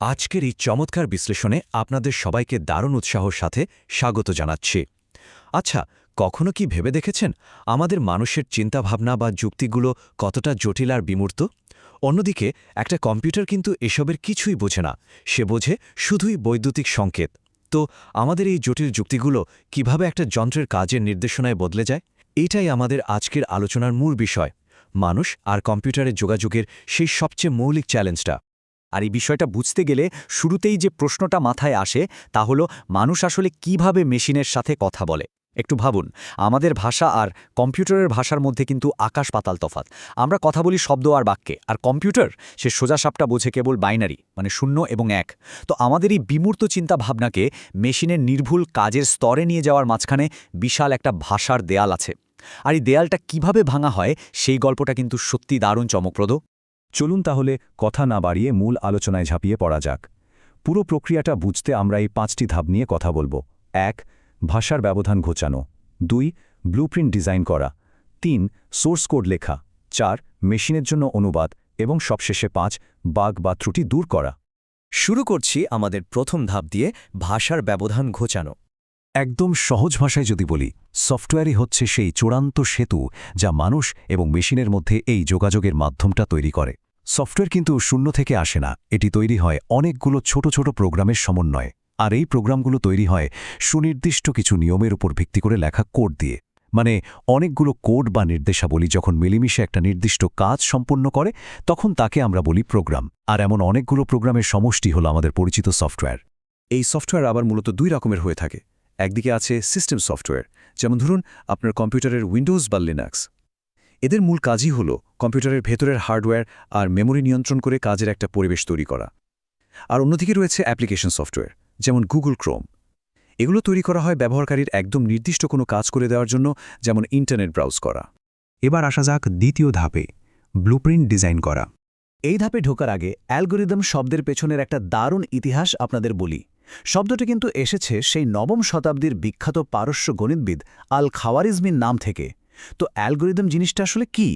আজকের এই চমৎকার বিশ্লেষণে আপনাদের সবাইকে দারুণ উৎসাহর সাথে স্বাগত জানাচ্ছি। আচ্ছা, কখনো কি ভেবে দেখেছেন আমাদের মানুষের চিন্তাভাবনা বা যুক্তিগুলো কতটা জটিল আর বিমূর্ত? অন্যদিকে একটা কম্পিউটার কিন্তু এসবের কিছুই বোঝে না, সে বোঝে শুধুই বৈদ্যুতিক সংকেত। তো আমাদের এই জটিল যুক্তিগুলো কিভাবে একটা যন্ত্রের কাজের নির্দেশনায় বদলে যায়, এটাই আমাদের আজকের আলোচনার মূল বিষয়। মানুষ আর কম্পিউটারের যোগাযোগের সেই সবচেয়ে মৌলিক চ্যালেঞ্জটা। আর এই বিষয়টা বুঝতে গেলে শুরুতেই যে প্রশ্নটা মাথায় আসে তা হলো মানুষ আসলে কিভাবে মেশিনের সাথে কথা বলে। একটু ভাবুন, আমাদের ভাষা আর কম্পিউটারের ভাষার মধ্যে কিন্তু আকাশ পাতাল তফাৎ। আমরা কথা বলি শব্দ আর বাক্যে, আর কম্পিউটার সে সোজাসাপটা বোঝে কেবল বাইনারি, মানে 0 এবং 1। তো আমাদের এই বিমূর্ত চিন্তা ভাবনাকে মেশিনের নির্ভুল কাজের স্তরে নিয়ে যাওয়ার মাঝখানে বিশাল একটা ভাষার দেয়াল আছে। আর এই দেয়ালটা কিভাবে ভাঙা হয় সেই গল্পটা কিন্তু সত্যি দারুণ চমকপ্রদ। চলুন তাহলে কথা না বাড়িয়ে মূল আলোচনায় ঝাঁপিয়ে পড়া যাক। পুরো প্রক্রিয়াটা বুঝতে আমরা এই 5টি ধাপ নিয়ে কথা বলবো। 1. ভাষার ব্যবধান ঘোচানো। 2. ব্লুপ্রিন্ট ডিজাইন করা। 3. সোর্স কোড লেখা। 4. মেশিনের জন্য অনুবাদ। এবং সবশেষে 5. বাগ বা ত্রুটি দূর করা। শুরু করছি আমাদের প্রথম ধাপ দিয়ে, ভাষার ব্যবধান ঘোচানো। একদম সহজ ভাষায় যদি বলি, সফটওয়্যারই হচ্ছে সেই চূড়ান্ত সেতু যা মানুষ এবং মেশিনের মধ্যে এই যোগাযোগের মাধ্যমটা তৈরি করে। সফটওয়্যার কিন্তু শূন্য থেকে আসে না, এটি তৈরি হয় অনেকগুলো ছোট ছোট প্রোগ্রামের সমন্বয়ে। আর এই প্রোগ্রামগুলো তৈরি হয় সুনির্দিষ্ট কিছু নিয়মের উপর ভিত্তি করে লেখা কোড দিয়ে। মানে অনেকগুলো কোড বা নির্দেশাবলী যখন মিলেমিশে একটা নির্দিষ্ট কাজ সম্পন্ন করে, তখন তাকে আমরা বলি প্রোগ্রাম। আর এমন অনেকগুলো প্রোগ্রামের সমষ্টি হলো আমাদের পরিচিত সফটওয়্যার। এই সফটওয়্যার আবার মূলত 2 রকমের হয়ে থাকে। একদিকে আছে সিস্টেম সফটওয়্যার, যেমন ধরুন আপনার কম্পিউটারের উইন্ডোজ বা লিনাক্স। এদের মূল কাজই হল কম্পিউটারের ভেতরের হার্ডওয়্যার আর মেমোরি নিয়ন্ত্রণ করে কাজের একটা পরিবেশ তৈরি করা। আর অন্যদিকে রয়েছে অ্যাপ্লিকেশন সফটওয়্যার, যেমন গুগল ক্রোম। এগুলো তৈরি করা হয় ব্যবহারকারীর একদম নির্দিষ্ট কোনো কাজ করে দেওয়ার জন্য, যেমন ইন্টারনেট ব্রাউজ করা। এবার আসা যাক দ্বিতীয় ধাপে, ব্লুপ্রিন্ট ডিজাইন করা। এই ধাপে ঢোকার আগে অ্যালগোরিদম শব্দের পেছনের একটা দারুণ ইতিহাস আপনাদের বলি। শব্দটি কিন্তু এসেছে সেই 9ম শতাব্দীর বিখ্যাত পারস্য গণিতবিদ আল খাওয়ারিজমির নাম থেকে। তো অ্যালগোরিদম জিনিসটা আসলে কি?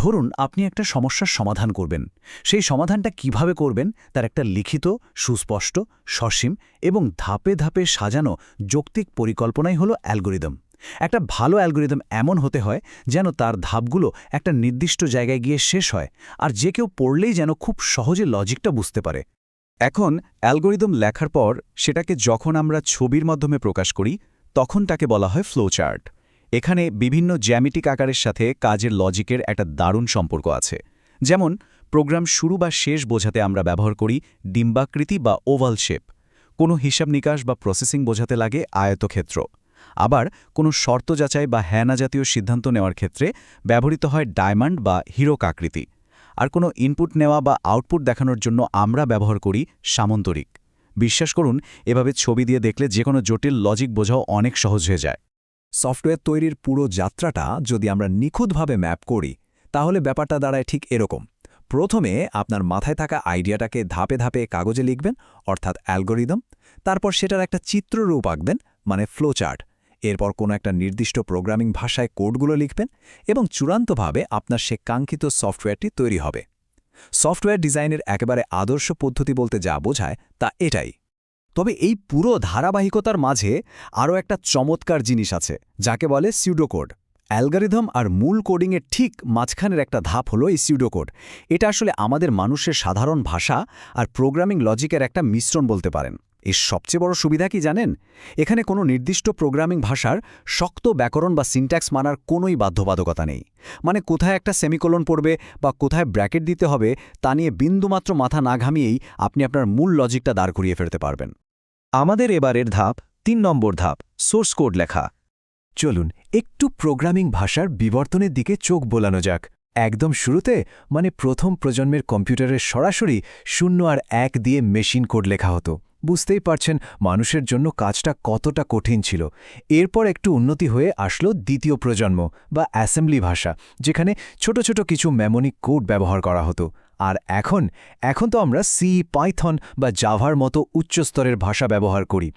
ধরুন আপনি একটা সমস্যার সমাধান করবেন। সেই সমাধানটা কিভাবে করবেন তার একটা লিখিত, সুস্পষ্ট, সসীম এবং ধাপে ধাপে সাজানো যৌক্তিক পরিকল্পনাই হলো অ্যালগোরিদম। একটা ভালো অ্যালগোরিদম এমন হতে হয় যেন তার ধাপগুলো একটা নির্দিষ্ট জায়গায় গিয়ে শেষ হয়, আর যে কেউ পড়লেই যেন খুব সহজে লজিকটা বুঝতে পারে। এখন অ্যালগোরিদম লেখার পর সেটাকে যখন আমরা ছবির মাধ্যমে প্রকাশ করি, তখন তাকে বলা হয় ফ্লোচার্ট। এখানে বিভিন্ন জ্যামিতিক আকারের সাথে কাজের লজিকের একটা দারুণ সম্পর্ক আছে। যেমন প্রোগ্রাম শুরু বা শেষ বোঝাতে আমরা ব্যবহার করি ডিম্বাকৃতি বা ওভাল শেপ। কোনো হিসাব নিকাশ বা প্রসেসিং বোঝাতে লাগে আয়তক্ষেত্র। আবার কোনো শর্ত যাচাই বা হ্যানা জাতীয় সিদ্ধান্ত নেওয়ার ক্ষেত্রে ব্যবহৃত হয় ডায়মন্ড বা হীরক আকৃতি। আর কোনো ইনপুট নেওয়া বা আউটপুট দেখানোর জন্য আমরা ব্যবহার করি সামন্তরিক। বিশ্বাস করুন, এভাবে ছবি দিয়ে দেখলে যে কোনো জটিল লজিক বোঝাও অনেক সহজ হয়ে যায়। সফটওয়্যার তৈরির পুরো যাত্রাটা যদি আমরা নিখুঁতভাবে ম্যাপ করি, তাহলে ব্যাপারটা দাঁড়ায় ঠিক এরকম। প্রথমে আপনার মাথায় থাকা আইডিয়াটাকে ধাপে ধাপে কাগজে লিখবেন, অর্থাৎ অ্যালগোরিদম। তারপর সেটার একটা চিত্ররূপ আঁকবেন, মানে ফ্লোচার্ট। এরপর কোনো একটা নির্দিষ্ট প্রোগ্রামিং ভাষায় কোডগুলো লিখবেন এবং চূড়ান্তভাবে আপনার সে কাঙ্ক্ষিত সফটওয়্যারটি তৈরি হবে। সফটওয়্যার ডিজাইনের একেবারে আদর্শ পদ্ধতি বলতে যা বোঝায় তা এটাই। তবে এই পুরো ধারাবাহিকতার মাঝে আরও একটা চমৎকার জিনিস আছে, যাকে বলে সিউডোকোড। অ্যালগরিদম আর মূল কোডিংয়ের ঠিক মাঝখানের একটা ধাপ হলো এই সিউডোকোড। এটা আসলে আমাদের মানুষের সাধারণ ভাষা আর প্রোগ্রামিং লজিকের একটা মিশ্রণ বলতে পারেন। এর সবচেয়ে বড় সুবিধা কি জানেন? এখানে কোনো নির্দিষ্ট প্রোগ্রামিং ভাষার শক্ত ব্যাকরণ বা সিনট্যাক্স মানার কোনোই বাধ্যবাধকতা নেই। মানে কোথায় একটা সেমিকোলন পড়বে বা কোথায় ব্র্যাকেট দিতে হবে তা নিয়ে বিন্দুমাত্র মাথা না ঘামিয়েই আপনি আপনার মূল লজিকটা দাঁড় করিয়ে ফেলতে পারবেন। আমাদের এবারের ধাপ 3 নম্বর ধাপ, সোর্স কোড লেখা। চলুন একটু প্রোগ্রামিং ভাষার বিবর্তনের দিকে চোখ বোলানো যাক। একদম শুরুতে, মানে প্রথম প্রজন্মের কম্পিউটারের সরাসরি 0 আর 1 দিয়ে মেশিন কোড লেখা হতো। বুঝতেই পারছেন মানুষের জন্য কাজটা কতটা কঠিন ছিল। এরপর একটু উন্নতি হয়ে আসলো দ্বিতীয় প্রজন্ম বা অ্যাসেম্বলি ভাষা, যেখানে ছোট ছোট কিছু মেমোনিক কোড ব্যবহার করা হতো। আর এখন তো আমরা সি, পাইথন বা জাভার মতো উচ্চস্তরের ভাষা ব্যবহার করি।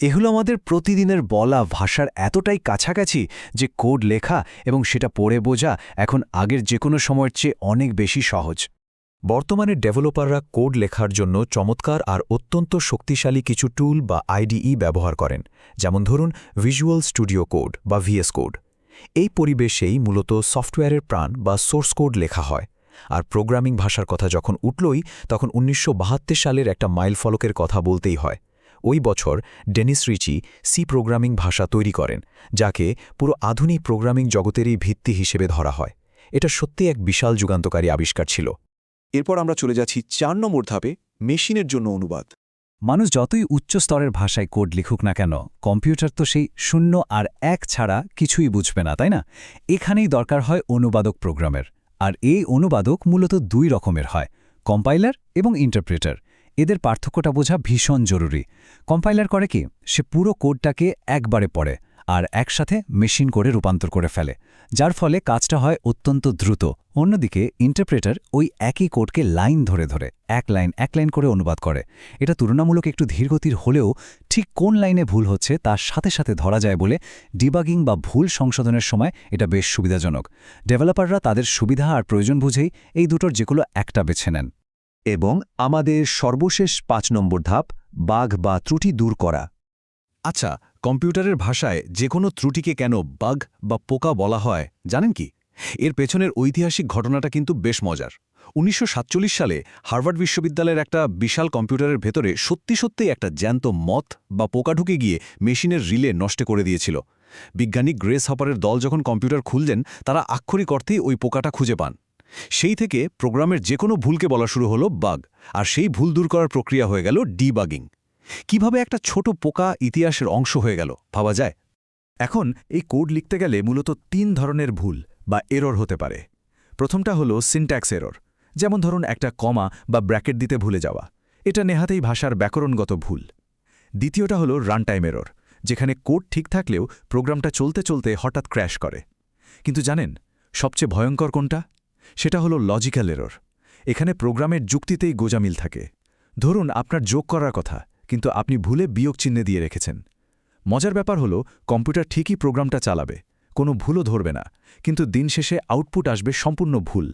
এগুলো আমাদের প্রতিদিনের বলা ভাষার এতটাই কাছাকাছি যে কোড লেখা এবং সেটা পড়ে বোঝা এখন আগের যে কোনো সময়ের চেয়ে অনেক বেশি সহজ। বর্তমানে ডেভেলপাররা কোড লেখার জন্য চমৎকার আর অত্যন্ত শক্তিশালী কিছু টুল বা আইডিই ব্যবহার করেন, যেমন ধরুন ভিজুয়াল স্টুডিও কোড বা ভিএস কোড। এই পরিবেশেই মূলত সফটওয়্যারের প্রাণ বা সোর্স কোড লেখা হয়। আর প্রোগ্রামিং ভাষার কথা যখন উঠলই, তখন ১৯৭২ সালের একটা মাইলফলকের কথা বলতেই হয়। ওই বছর ডেনিস রিচি সি প্রোগ্রামিং ভাষা তৈরি করেন, যাকে পুরো আধুনিক প্রোগ্রামিং জগতেরই ভিত্তি হিসেবে ধরা হয়। এটা সত্যি এক বিশাল যুগান্তকারী আবিষ্কার ছিল। এরপর আমরা চলে যাচ্ছি ৪ নম্বর ধাপে, মেশিনের জন্য অনুবাদ। মানুষ যতই উচ্চ স্তরের ভাষায় কোড লিখুক না কেন, কম্পিউটার তো সেই 0 আর 1 ছাড়া কিছুই বুঝবে না, তাই না? এখানেই দরকার হয় অনুবাদক প্রোগ্রামের। আর এই অনুবাদক মূলত 2 রকমের হয়, কম্পাইলার এবং ইন্টারপ্রেটার। এদের পার্থক্যটা বোঝা ভীষণ জরুরি। কম্পাইলার করে কি, সে পুরো কোডটাকে একবারে পড়ে আর একসাথে মেশিন করে রূপান্তর করে ফেলে, যার ফলে কাজটা হয় অত্যন্ত দ্রুত। অন্যদিকে ইন্টারপ্রেটার ওই একই কোডকে লাইন ধরে ধরে এক লাইন করে অনুবাদ করে। এটা তুলনামূলক একটু ধীরগতির হলেও ঠিক কোন লাইনে ভুল হচ্ছে তার সাথে সাথে ধরা যায় বলে ডিবাগিং বা ভুল সংশোধনের সময় এটা বেশ সুবিধাজনক। ডেভেলপাররা তাদের সুবিধা আর প্রয়োজন বুঝেই এই দুটোর যেগুলো একটা বেছে নেন। এবং আমাদের সর্বশেষ 5 নম্বর ধাপ, বাগ বা ত্রুটি দূর করা। আচ্ছা, কম্পিউটারের ভাষায় যে কোনো ত্রুটিকে কেন বাগ বা পোকা বলা হয় জানেন কি? এর পেছনের ঐতিহাসিক ঘটনাটা কিন্তু বেশ মজার। ১৯৪৭ সালে হার্ভার্ড বিশ্ববিদ্যালয়ের একটা বিশাল কম্পিউটারের ভেতরে সত্যি একটা জ্যান্ত মথ বা পোকা ঢুকে গিয়ে মেশিনের রিলে নষ্ট করে দিয়েছিল। বিজ্ঞানী গ্রেস হপারের দল যখন কম্পিউটার খুললেন, তারা আক্ষরিক অর্থেই ওই পোকাটা খুঁজে পান। সেই থেকে প্রোগ্রামের যে কোনো ভুলকে বলা শুরু হলো বাগ, আর সেই ভুল দূর করার প্রক্রিয়া হয়ে গেল ডিবাগিং। কিভাবে একটা ছোট পোকা ইতিহাসের অংশ হয়ে গেল ভাবা যায়? এখন এই কোড লিখতে গেলে মূলত 3 ধরনের ভুল বা এরর হতে পারে। প্রথমটা হলো সিনট্যাক্স এরর, যেমন ধরুন একটা কমা বা ব্র্যাকেট দিতে ভুলে যাওয়া। এটা নেহাতেই ভাষার ব্যাকরণগত ভুল। দ্বিতীয়টা হলো রানটাইম এরর, যেখানে কোড ঠিক থাকলেও প্রোগ্রামটা চলতে চলতে হঠাৎ ক্র্যাশ করে। কিন্তু জানেন সবচেয়ে ভয়ঙ্কর কোনটা? সেটা হলো লজিক্যাল এরর। এখানে প্রোগ্রামের যুক্তিতেই গোজামিল থাকে। ধরুন আপনার যোগ করার কথা, কিন্তু আপনি ভুলে বিয়োগ চিহ্নে দিয়ে রেখেছেন। মজার ব্যাপার হলো কম্পিউটার ঠিকই প্রোগ্রামটা চালাবে, কোনো ভুলও ধরবে না, কিন্তু দিন শেষে আউটপুট আসবে সম্পূর্ণ ভুল।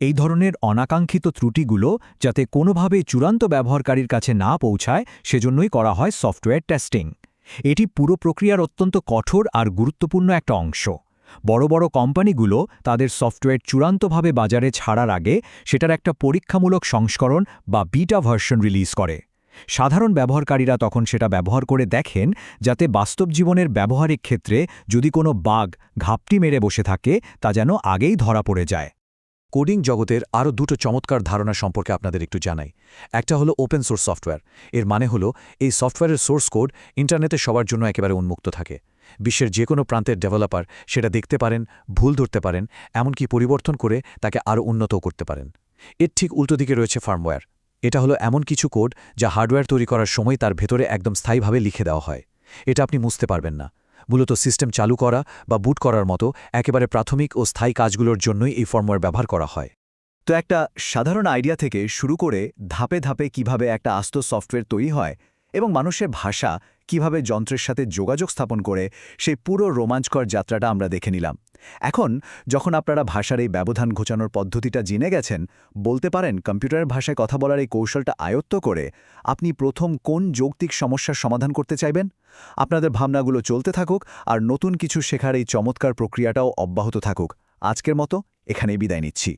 এই ধরনের অনাকাঙ্ক্ষিত ত্রুটিগুলো যাতে কোনোভাবেই চূড়ান্ত ব্যবহারকারীর কাছে না পৌঁছায়, সেজন্যই করা হয় সফটওয়্যার টেস্টিং। এটি পুরো প্রক্রিয়ার অত্যন্ত কঠোর আর গুরুত্বপূর্ণ একটা অংশ। বড় বড় কোম্পানিগুলো তাদের সফটওয়্যার চূড়ান্তভাবে বাজারে ছাড়ার আগে সেটার একটা পরীক্ষামূলক সংস্করণ বা বিটা ভার্সন রিলিজ করে। সাধারণ ব্যবহারকারীরা তখন সেটা ব্যবহার করে দেখেন, যাতে বাস্তব জীবনের ব্যবহারিক ক্ষেত্রে যদি কোনো বাগ ঘাপটি মেরে বসে থাকে, তা যেন আগেই ধরা পড়ে যায়। কোডিং জগতের আরও 2টো চমৎকার ধারণা সম্পর্কে আপনাদের একটু জানাই। একটা হলো ওপেন সোর্স সফটওয়্যার। এর মানে হলো এই সফটওয়্যারের সোর্স কোড ইন্টারনেটে সবার জন্য একেবারে উন্মুক্ত থাকে। বিশ্বের যে কোনো প্রান্তের ডেভেলপার সেটা দেখতে পারেন, ভুল ধরতে পারেন, এমনকি পরিবর্তন করে তাকে আরও উন্নতও করতে পারেন। এর ঠিক উল্টো দিকে রয়েছে ফার্মওয়্যার। এটা হলো এমন কিছু কোড যা হার্ডওয়্যার তৈরি করার সময় তার ভেতরে একদম স্থায়ীভাবে লিখে দেওয়া হয়। এটা আপনি বুঝতে পারবেন না। মূলত সিস্টেম চালু করা বা বুট করার মতো একেবারে প্রাথমিক ও স্থায়ী কাজগুলোর জন্যই এই ফার্মওয়্যার ব্যবহার করা হয়। তো একটা সাধারণ আইডিয়া থেকে শুরু করে ধাপে ধাপে কিভাবে একটা আস্ত সফটওয়্যার তৈরি হয় এবং মানুষের ভাষা কিভাবে যন্ত্রের সাথে যোগাযোগ স্থাপন করে, সেই পুরো রোমাঞ্চকর যাত্রাটা আমরা দেখে নিলাম। এখন যখন আপনারা ভাষার এই ব্যবধান ঘোচানোর পদ্ধতিটা জেনে গেছেন, বলতে পারেন কম্পিউটারের ভাষায় কথা বলার এই কৌশলটা আয়ত্ত করে আপনি প্রথম কোন যৌক্তিক সমস্যার সমাধান করতে চাইবেন? আপনাদের ভাবনাগুলো চলতে থাকুক, আর নতুন কিছু শেখার এই চমৎকার প্রক্রিয়াটাও অব্যাহত থাকুক। আজকের মতো এখানেই বিদায় নিচ্ছি।